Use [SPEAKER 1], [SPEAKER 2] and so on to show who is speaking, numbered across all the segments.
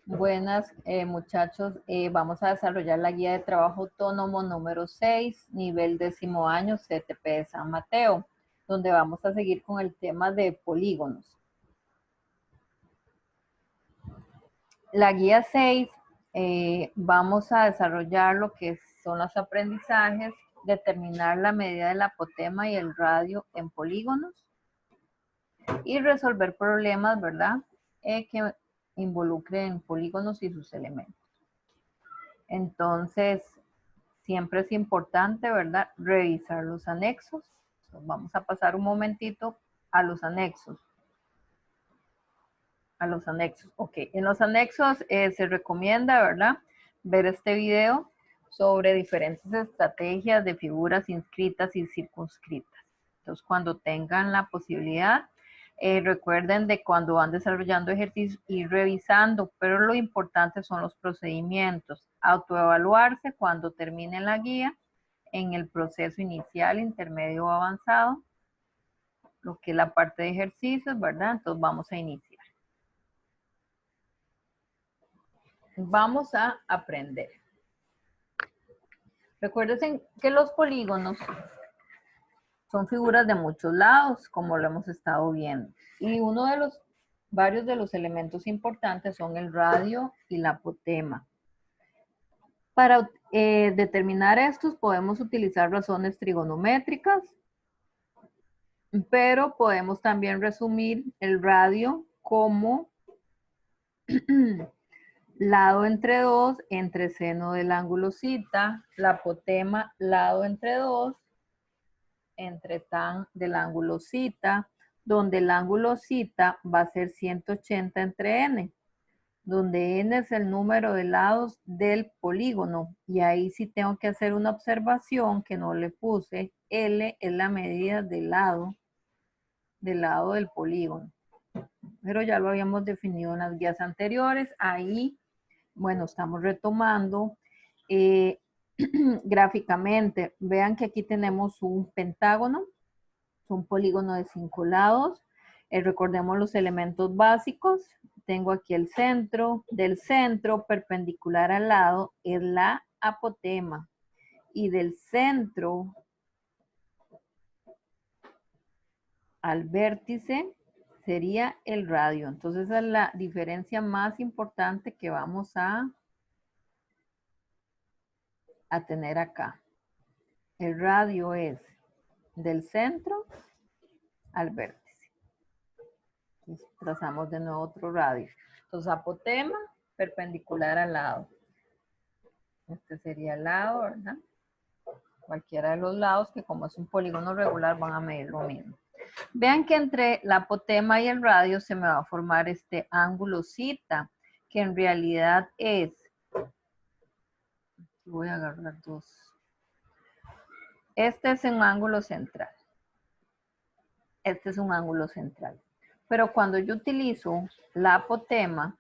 [SPEAKER 1] Buenas, muchachos. Vamos a desarrollar la guía de trabajo autónomo número 6, nivel 10º año, CTP de San Mateo, donde vamos a seguir con el tema de polígonos. La guía 6, vamos a desarrollar lo que son los aprendizajes, determinar la medida del apotema y el radio en polígonos y resolver problemas, ¿verdad? Que involucren polígonos y sus elementos. Entonces, siempre es importante, ¿verdad?, revisar los anexos. Entonces, vamos a pasar un momentito a los anexos. Ok, en los anexos se recomienda, ¿verdad?, ver este video sobre diferentes estrategias de figuras inscritas y circunscritas. Entonces, cuando tengan la posibilidad, recuerden de cuando van desarrollando ejercicios y revisando, pero lo importante son los procedimientos. Autoevaluarse cuando terminen la guía en el proceso inicial, intermedio o avanzado, lo que es la parte de ejercicios, ¿verdad? Entonces vamos a iniciar. Vamos a aprender. Recuerden que los polígonos son figuras de muchos lados, como lo hemos estado viendo. Y uno de los, varios de los elementos importantes son el radio y la apotema. Para determinar estos podemos utilizar razones trigonométricas, pero podemos también resumir el radio como lado entre 2 entre seno del ángulo cita, la apotema lado entre 2 entre tan del ángulo cita, donde el ángulo cita va a ser 180 entre n, donde n es el número de lados del polígono. Y ahí sí tengo que hacer una observación que no le puse. L es la medida del lado del polígono. Pero ya lo habíamos definido en las guías anteriores. Ahí, bueno, estamos retomando gráficamente. Vean que aquí tenemos un pentágono, es un polígono de 5 lados. Recordemos los elementos básicos. Tengo aquí el centro. Del centro, perpendicular al lado, es la apotema. Y del centro al vértice sería el radio. Entonces, esa es la diferencia más importante que vamos a tener acá. El radio es del centro al vértice. Entonces, trazamos de nuevo otro radio. Entonces, apotema perpendicular al lado. Este sería el lado, ¿verdad? Cualquiera de los lados, que como es un polígono regular, van a medir lo mismo. Vean que entre la apotema y el radio se me va a formar este ángulo cita, que en realidad es, voy a agarrar dos. Este es un ángulo central. Este es un ángulo central. Pero cuando yo utilizo la apotema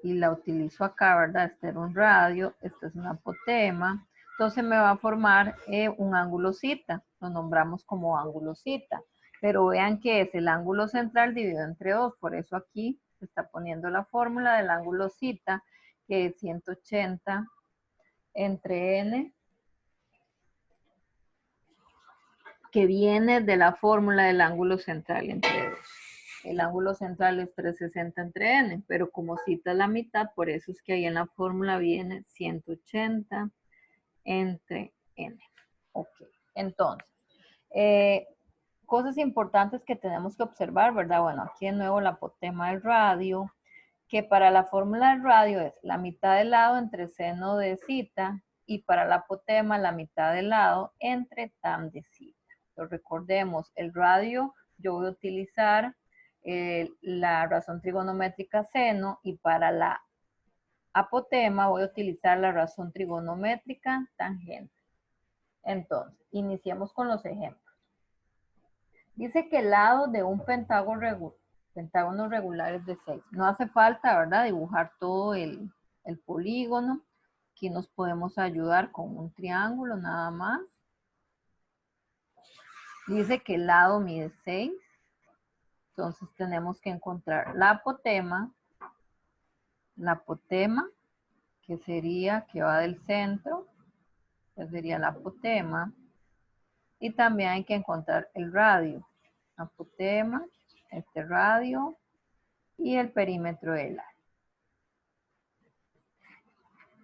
[SPEAKER 1] y la utilizo acá, ¿verdad? Este era un radio, este es una apotema. Entonces me va a formar un ángulo cita. Lo nombramos como ángulo cita. Pero vean que es el ángulo central dividido entre 2. Por eso aquí se está poniendo la fórmula del ángulo cita, que es 180 entre n, que viene de la fórmula del ángulo central entre 2. El ángulo central es 360 entre n, pero como cita la mitad, por eso es que ahí en la fórmula viene 180 entre n. Ok, entonces, cosas importantes que tenemos que observar, ¿verdad? Bueno, aquí de nuevo la apotema del radio, que para la fórmula del radio es la mitad del lado entre seno de cita, y para la apotema la mitad del lado entre tan de cita. Entonces, recordemos, el radio yo voy a utilizar la razón trigonométrica seno, y para la apotema voy a utilizar la razón trigonométrica tangente. Entonces, iniciemos con los ejemplos. Dice que el lado de un pentágono regular es de 6. No hace falta, ¿verdad?, dibujar todo el polígono. Aquí nos podemos ayudar con un triángulo nada más. Dice que el lado mide 6. Entonces tenemos que encontrar la apotema la apotema, que sería, que va del centro, que sería la apotema. Y también hay que encontrar el radio. Apotema, este radio y el perímetro del área.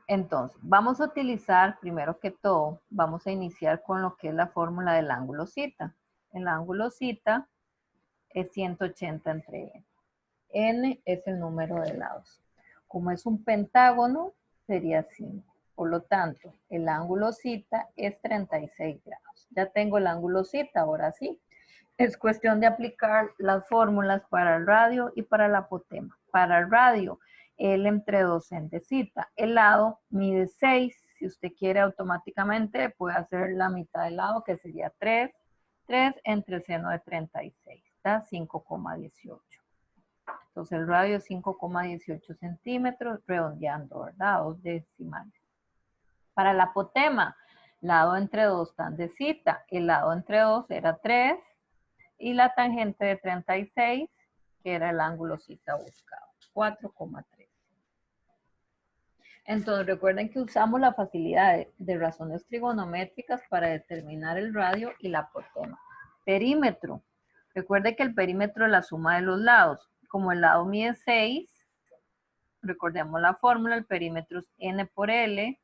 [SPEAKER 1] Entonces, vamos a utilizar, primero que todo, vamos a iniciar con lo que es la fórmula del ángulo zeta. El ángulo zeta es 180 entre n. N es el número de lados. Como es un pentágono, sería 5. Por lo tanto, el ángulo zeta es 36 grados. Ya tengo el ángulo zeta, ahora sí. Es cuestión de aplicar las fórmulas para el radio y para la apotema. Para el radio, L entre 2n de zeta. El lado mide 6. Si usted quiere automáticamente, puede hacer la mitad del lado, que sería 3. 3 entre el seno de 36. Da 5,18. Entonces el radio es 5,18 centímetros, redondeando, ¿verdad? 2 decimales. Para la apotema, lado entre 2 tan de zeta. El lado entre 2 era 3. Y la tangente de 36, que era el ángulo zeta buscado, 4,3. Entonces recuerden que usamos la facilidad de razones trigonométricas para determinar el radio y la apotema. Perímetro. Recuerde que el perímetro es la suma de los lados. Como el lado mide 6, recordemos la fórmula, el perímetro es n por L.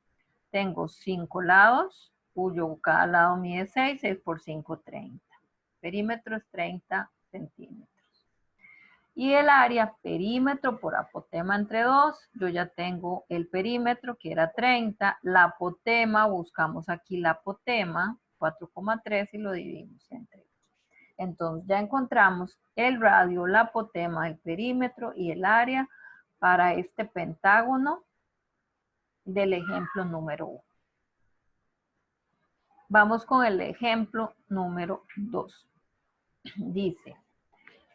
[SPEAKER 1] Tengo 5 lados, cuyo cada lado mide 6, 6 por 5, 30. Perímetro es 30 centímetros. Y el área, perímetro por apotema entre 2, yo ya tengo el perímetro que era 30, la apotema, buscamos aquí la apotema, 4,3 y lo dividimos entre 2. Entonces ya encontramos el radio, la apotema, el perímetro y el área para este pentágono del ejemplo número 1. Vamos con el ejemplo número 2. Dice,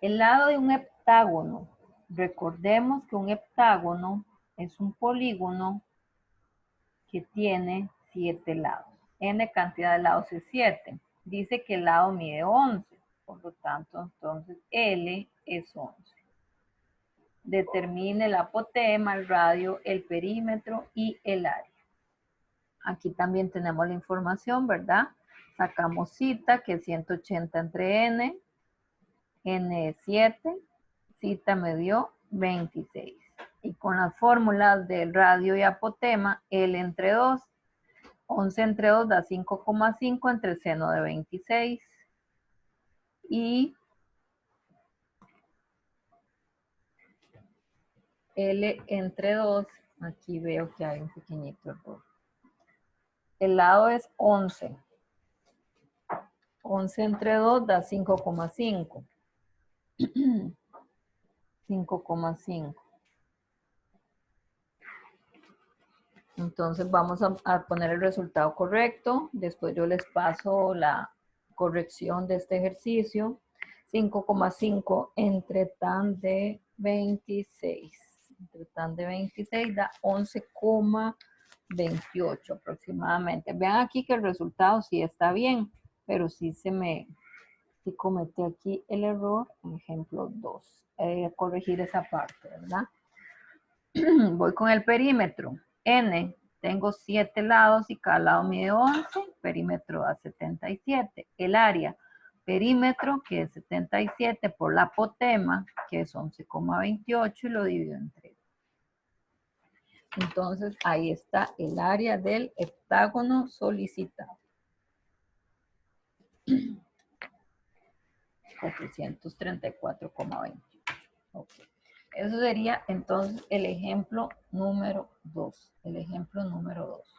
[SPEAKER 1] el lado de un heptágono, recordemos que un heptágono es un polígono que tiene 7 lados. N cantidad de lados es 7. Dice que el lado mide 11, por lo tanto, entonces L es 11. Determine la apotema, el radio, el perímetro y el área. Aquí también tenemos la información, ¿verdad? Sacamos zeta, que es 180 entre n. N es 7. Zeta me dio 26. Y con las fórmulas del radio y apotema, L entre 2. 11 entre 2 da 5,5 entre el seno de 26. Y L entre 2, aquí veo que hay un pequeñito error. El lado es 11. 11 entre 2 da 5,5. 5,5. Entonces vamos a poner el resultado correcto. Después yo les paso la corrección de este ejercicio. 5,5 entre tan de 26. Entre tan de 26 da 11,28 aproximadamente. Vean aquí que el resultado sí está bien, pero sí cometí aquí el error, por ejemplo 2. Corregir esa parte, ¿verdad? Voy con el perímetro. N, tengo 7 lados y cada lado mide 11, perímetro da 77. El área, perímetro que es 77 por la apotema, que es 11,28 y lo divido entre 2. Entonces ahí está el área del heptágono solicitado. 434,28. Okay. Eso sería entonces el ejemplo número 2. El ejemplo número 2.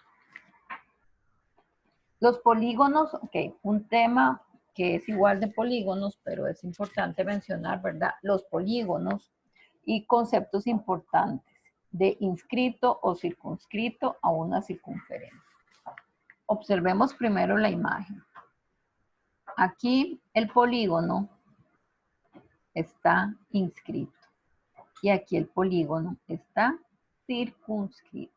[SPEAKER 1] Los polígonos, ok, un tema que es igual de polígonos, pero es importante mencionar, ¿verdad? Los polígonos y conceptos importantes de inscrito o circunscrito a una circunferencia. Observemos primero la imagen. Aquí el polígono está inscrito. Y aquí el polígono está circunscrito.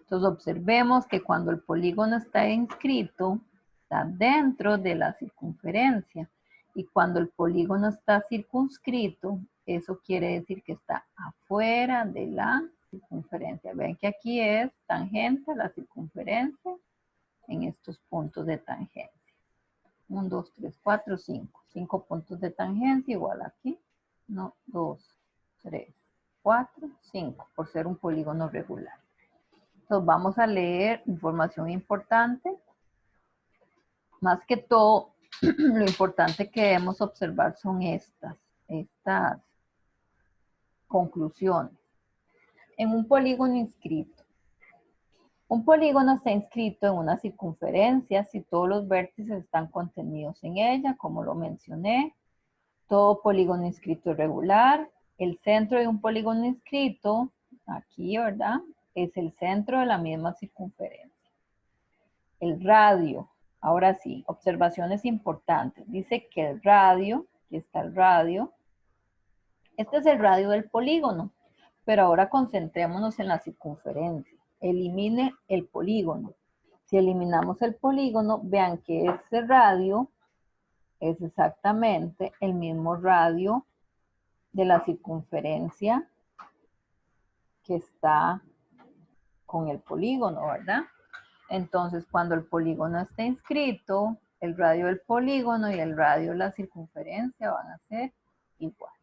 [SPEAKER 1] Entonces observemos que cuando el polígono está inscrito, está dentro de la circunferencia. Y cuando el polígono está circunscrito, eso quiere decir que está afuera de la circunferencia. Ven que aquí es tangente a la circunferencia en estos puntos de tangencia. 1, 2, 3, 4, 5. 5 puntos de tangencia igual aquí. 1, 2, 3, 4, 5, por ser un polígono regular. Entonces vamos a leer información importante. Más que todo, lo importante que debemos observar son estas conclusiones. En un polígono inscrito. Un polígono está inscrito en una circunferencia si todos los vértices están contenidos en ella, como lo mencioné. Todo polígono inscrito es regular. El centro de un polígono inscrito, aquí, ¿verdad? Es el centro de la misma circunferencia. El radio, ahora sí, observaciones importantes. Dice que el radio, aquí está el radio, este es el radio del polígono, pero ahora concentrémonos en la circunferencia. Elimine el polígono. Si eliminamos el polígono, vean que este radio es exactamente el mismo radio de la circunferencia que está con el polígono, ¿verdad? Entonces, cuando el polígono está inscrito, el radio del polígono y el radio de la circunferencia van a ser iguales.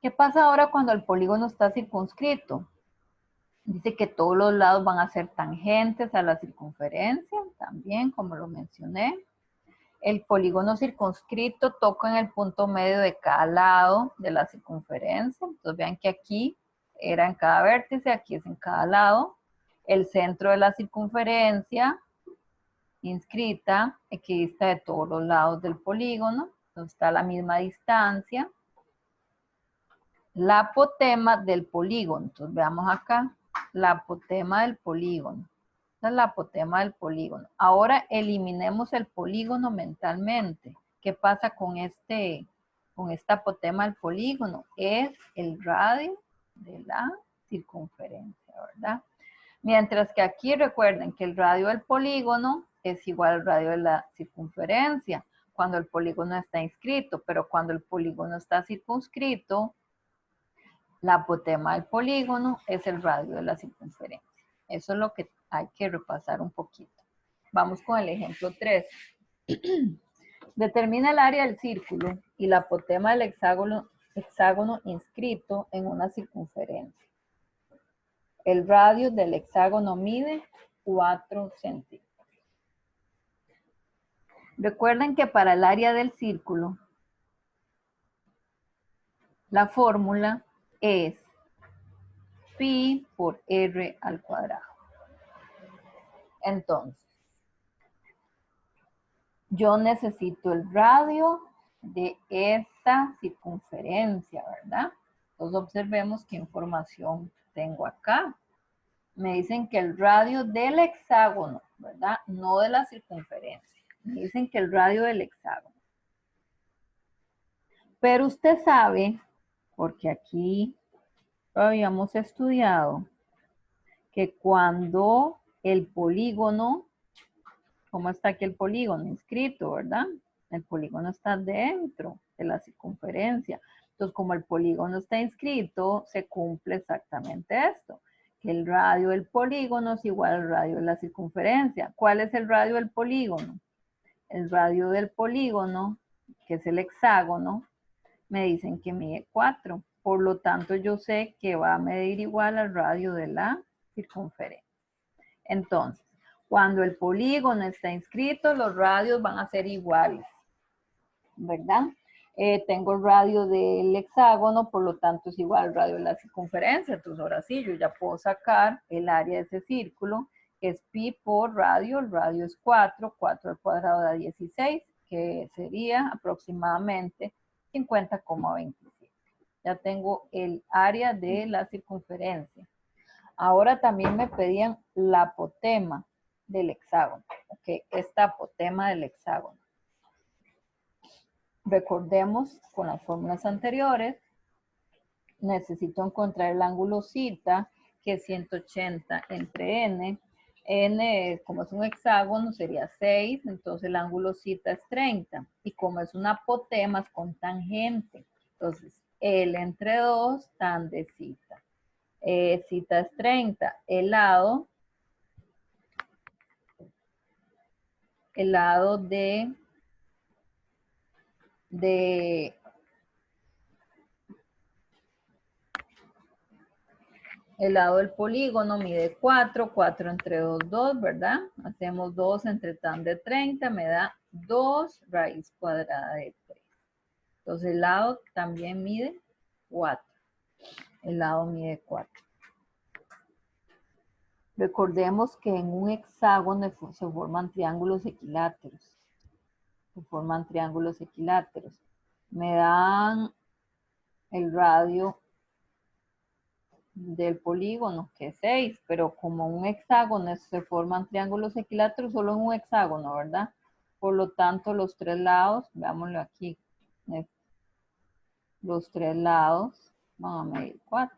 [SPEAKER 1] ¿Qué pasa ahora cuando el polígono está circunscrito? Dice que todos los lados van a ser tangentes a la circunferencia, también como lo mencioné. El polígono circunscrito toca en el punto medio de cada lado de la circunferencia. Entonces vean que aquí era en cada vértice, aquí es en cada lado. El centro de la circunferencia inscrita equidista de todos los lados del polígono. Entonces está a la misma distancia. La apotema del polígono. Entonces veamos acá. La apotema del polígono. Esta es la apotema del polígono. Ahora eliminemos el polígono mentalmente. ¿Qué pasa con esta apotema del polígono? Es el radio de la circunferencia, ¿verdad? Mientras que aquí recuerden que el radio del polígono es igual al radio de la circunferencia cuando el polígono está inscrito, pero cuando el polígono está circunscrito, la apotema del polígono es el radio de la circunferencia. Eso es lo que hay que repasar un poquito. Vamos con el ejemplo 3. Determina el área del círculo y la apotema del hexágono inscrito en una circunferencia. El radio del hexágono mide 4 centímetros. Recuerden que para el área del círculo, la fórmula es pi por r al cuadrado. Entonces, yo necesito el radio de esta circunferencia, ¿verdad? Entonces observemos qué información tengo acá. Me dicen que el radio del hexágono, ¿verdad? No de la circunferencia. Me dicen que el radio del hexágono. Pero usted sabe, porque aquí lo habíamos estudiado, que cuando el polígono, ¿cómo está aquí el polígono? Inscrito, ¿verdad? El polígono está dentro de la circunferencia. Entonces, como el polígono está inscrito, se cumple exactamente esto. Que el radio del polígono es igual al radio de la circunferencia. ¿Cuál es el radio del polígono? El radio del polígono, que es el hexágono, me dicen que mide 4. Por lo tanto, yo sé que va a medir igual al radio de la circunferencia. Entonces, cuando el polígono está inscrito, los radios van a ser iguales, ¿verdad? Tengo el radio del hexágono, por lo tanto es igual al radio de la circunferencia. Entonces ahora sí, yo ya puedo sacar el área de ese círculo, que es pi por radio. El radio es 4, 4 al cuadrado da 16, que sería aproximadamente 50,27. Ya tengo el área de la circunferencia. Ahora también me pedían la apotema del hexágono. Ok, esta apotema del hexágono. Recordemos con las fórmulas anteriores, necesito encontrar el ángulo zeta, que es 180 entre n. N, como es un hexágono, sería 6, entonces el ángulo zeta es 30. Y como es una apotema, es con tangente. Entonces, L entre 2 tan de zeta. Zeta es 30. El lado el lado del polígono mide 4, 4 entre 2, 2, ¿verdad? Hacemos 2 entre tan de 30, me da 2 raíz cuadrada de 3. Entonces el lado también mide 4. El lado mide 4. Recordemos que en un hexágono se forman triángulos equiláteros. Me dan el radio del polígono, que es 6, pero como un hexágono se forman triángulos equiláteros solo en un hexágono, ¿verdad? Por lo tanto, los tres lados, veámoslo aquí, los tres lados van a medir 4.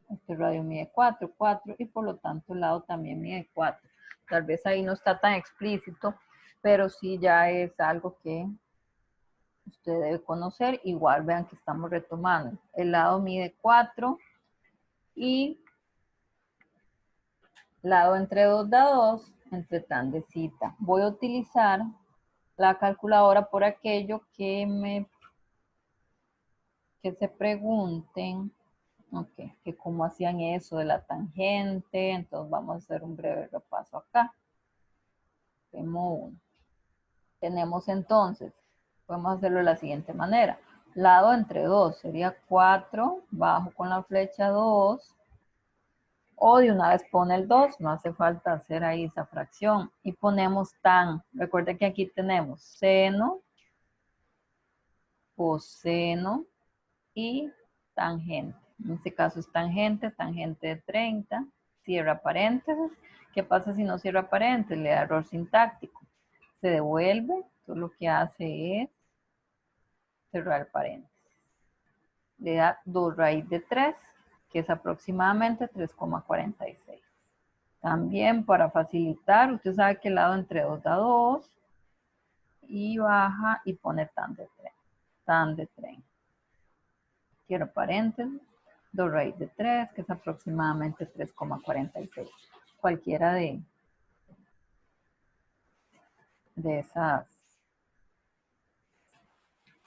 [SPEAKER 1] Este radio mide 4, 4, y por lo tanto el lado también mide 4. Tal vez ahí no está tan explícito, pero sí ya es algo que usted debe conocer. Igual vean que estamos retomando. El lado mide 4 y lado entre 2 da 2, entre tan de cita. Voy a utilizar la calculadora por aquello que se pregunten, ok, que cómo hacían eso de la tangente. Entonces vamos a hacer un breve repaso acá. Demo 1. Tenemos entonces, podemos hacerlo de la siguiente manera. Lado entre 2 sería 4, bajo con la flecha 2, o de una vez pone el 2, no hace falta hacer ahí esa fracción. Y ponemos tan. Recuerden que aquí tenemos seno, coseno y tangente. En este caso es tangente, tangente de 30, cierra paréntesis. ¿Qué pasa si no cierra paréntesis? Le da error sintáctico. Se devuelve, entonces lo que hace es cerrar paréntesis. Le da 2 raíz de 3, que es aproximadamente 3,46. También para facilitar, usted sabe que el lado entre 2 da 2, y baja y pone tan de 30. Tan de 30. Cierro paréntesis, 2 raíz de 3, que es aproximadamente 3,46. Cualquiera de esas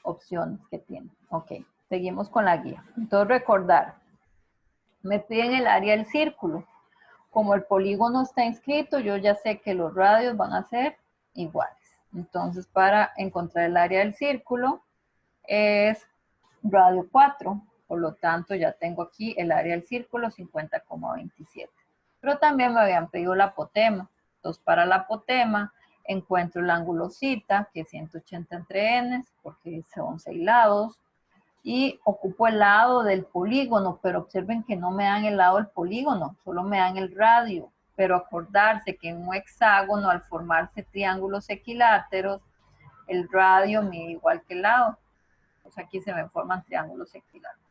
[SPEAKER 1] opciones que tiene. Ok, seguimos con la guía. Entonces recordar, me piden el área del círculo. Como el polígono está inscrito, yo ya sé que los radios van a ser iguales. Entonces, para encontrar el área del círculo es radio 4. Por lo tanto, ya tengo aquí el área del círculo 50,27. Pero también me habían pedido la apotema. Entonces, para la apotema encuentro el ángulo zeta, que es 180 entre n, porque son 6 lados. Y ocupo el lado del polígono, pero observen que no me dan el lado del polígono, solo me dan el radio. Pero acordarse que en un hexágono, al formarse triángulos equiláteros, el radio mide igual que el lado. Pues aquí se me forman triángulos equiláteros.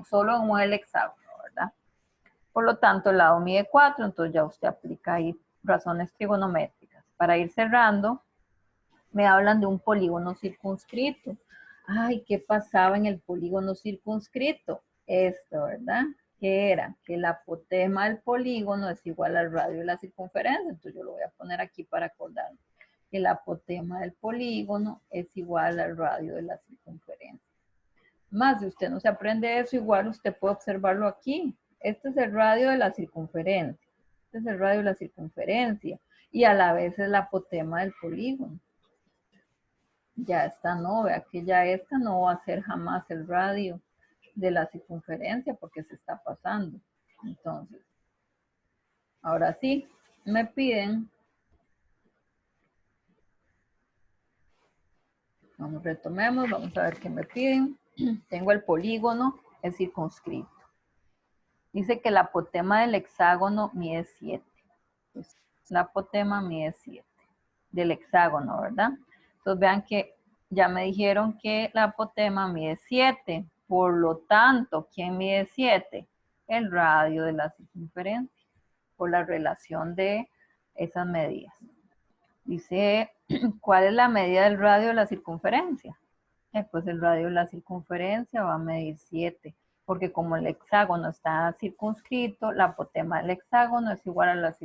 [SPEAKER 1] Solo en un hexágono, ¿verdad? Por lo tanto, el lado mide 4, entonces ya usted aplica ahí razones trigonométricas. Para ir cerrando, me hablan de un polígono circunscrito. Ay, ¿qué pasaba en el polígono circunscrito? Esto, ¿verdad? ¿Qué era? Que la apotema del polígono es igual al radio de la circunferencia. Entonces yo lo voy a poner aquí para acordarme. Que la apotema del polígono es igual al radio de la circunferencia. Más, si usted no se aprende eso, igual usted puede observarlo aquí. Este es el radio de la circunferencia. Este es el radio de la circunferencia. Y a la vez es la apotema del polígono. Ya esta no, vea que ya esta no va a ser jamás el radio de la circunferencia porque se está pasando. Entonces, ahora sí, me piden, retomemos, vamos a ver qué me piden. Tengo el polígono, es circunscrito. Dice que la apotema del hexágono mide 7. Pues, la apotema mide 7 del hexágono, ¿verdad? Entonces vean que ya me dijeron que la apotema mide 7. Por lo tanto, ¿quién mide 7? El radio de la circunferencia, por la relación de esas medidas. Dice, ¿cuál es la medida del radio de la circunferencia? Pues el radio de la circunferencia va a medir 7. porque como el hexágono está circunscrito, la apotema del hexágono es igual a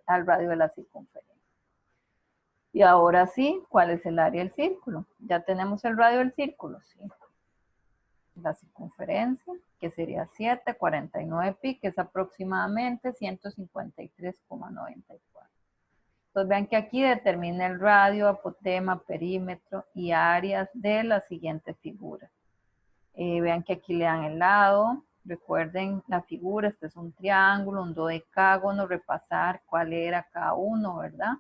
[SPEAKER 1] al radio de la circunferencia. Y ahora sí, ¿cuál es el área del círculo? Ya tenemos el radio del círculo, sí. La circunferencia, que sería 7,49 pi, que es aproximadamente 153,94. Entonces vean que aquí determina el radio, apotema, perímetro y áreas de las siguientes figuras. Vean que aquí le dan el lado. Recuerden la figura, este es un triángulo, un dodecágono, repasar cuál era cada uno, ¿verdad?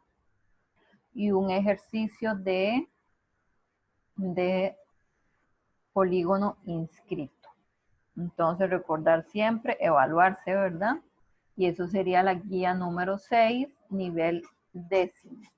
[SPEAKER 1] Y un ejercicio de polígono inscrito. Entonces recordar siempre, evaluarse, ¿verdad? Y eso sería la guía número 6, nivel 10º.